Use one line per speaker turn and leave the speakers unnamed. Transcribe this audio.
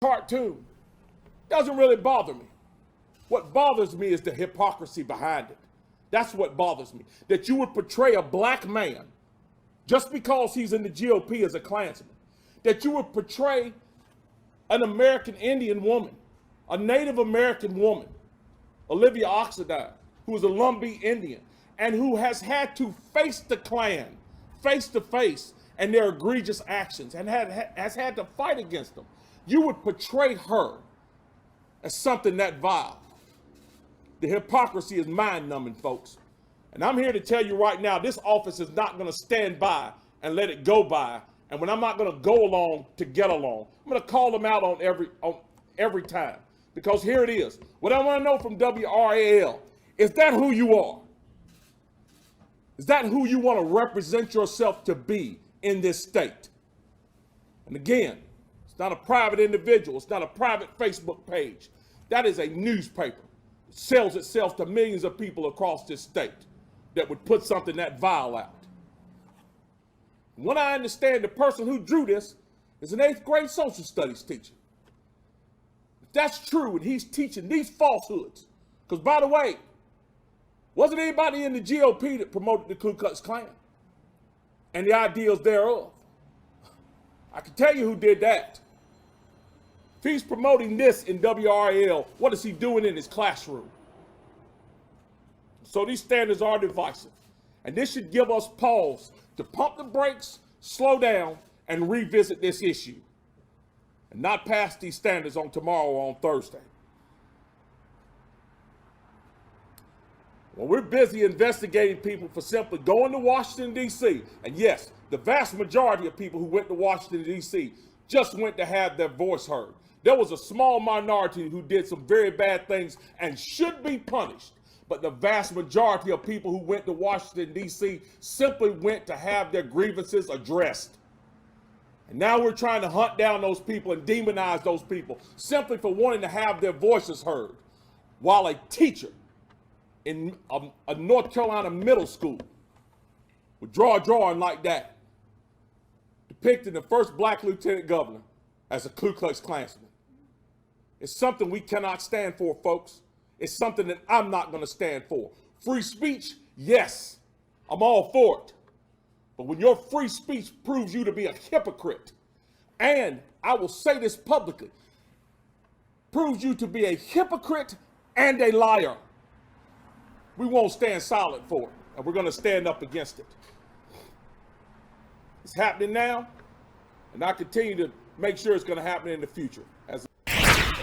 cartoon doesn't really bother me. What bothers me is the hypocrisy behind it. That's what bothers me. That you would portray a black man just because he's in the GOP as a Klansman. That you would portray an American Indian woman, a Native American woman, Olivia Oxendine, who is a Lumbee Indian, and who has had to face the Klan face to face and their egregious actions and has had to fight against them. You would portray her as something that vile. The hypocrisy is mind-numbing, folks. And I'm here to tell you right now, this office is not going to stand by and let it go by. And when I'm not going to go along to get along, I'm going to call them out on every time. Because here it is. What I want to know from WRAL, is that who you are? Is that who you want to represent yourself to be in this state? And again, it's not a private individual. It's not a private Facebook page. That is a newspaper. It sells itself to millions of people across this state that would put something that vile out. When I understand the person who drew this is an 8th grade social studies teacher. If that's true and he's teaching these falsehoods, because by the way, wasn't anybody in the GOP that promoted the Ku Klux Klan and the ideals thereof? I can tell you who did that. If he's promoting this in WRAL, what is he doing in his classroom? So these standards are divisive. And this should give us pause to pump the brakes, slow down, and revisit this issue. And not pass these standards on tomorrow or on Thursday. Well, we're busy investigating people for simply going to Washington, D.C. And yes, the vast majority of people who went to Washington, D.C. just went to have their voice heard. There was a small minority who did some very bad things and should be punished. But the vast majority of people who went to Washington, D.C. simply went to have their grievances addressed. And now we're trying to hunt down those people and demonize those people simply for wanting to have their voices heard. While a teacher in a North Carolina middle school would draw a drawing like that, depicting the first black lieutenant governor as a Ku Klux Klansman. It's something we cannot stand for, folks. It's something that I'm not going to stand for. Free speech, yes, I'm all for it. But when your free speech proves you to be a hypocrite, and I will say this publicly, proves you to be a hypocrite and a liar, we won't stand silent for it, and we're going to stand up against it. It's happening now, and I continue to make sure it's going to happen in the future.